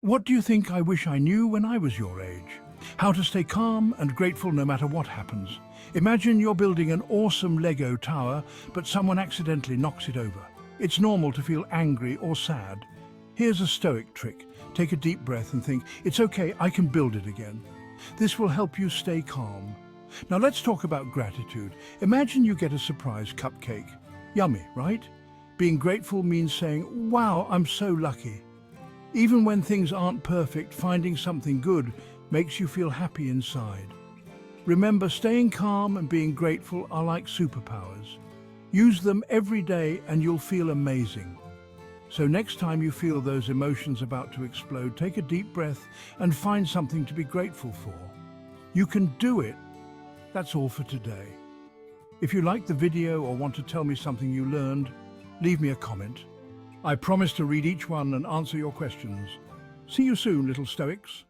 What do you think I wish I knew when I was your age? How to stay calm and grateful no matter what happens. Imagine you're building an awesome Lego tower, but someone accidentally knocks it over. It's normal to feel angry or sad. Here's a Stoic trick. Take a deep breath and think, it's okay, I can build it again. This will help you stay calm. Now let's talk about gratitude. Imagine you get a surprise cupcake. Yummy, right? Being grateful means saying, wow, I'm so lucky. Even when things aren't perfect, finding something good makes you feel happy inside. Remember, staying calm and being grateful are like superpowers. Use them every day and you'll feel amazing. So next time you feel those emotions about to explode, take a deep breath and find something to be grateful for. You can do it. That's all for today. If you liked the video or want to tell me something you learned, leave me a comment. I promise to read each one and answer your questions. See you soon, little Stoics.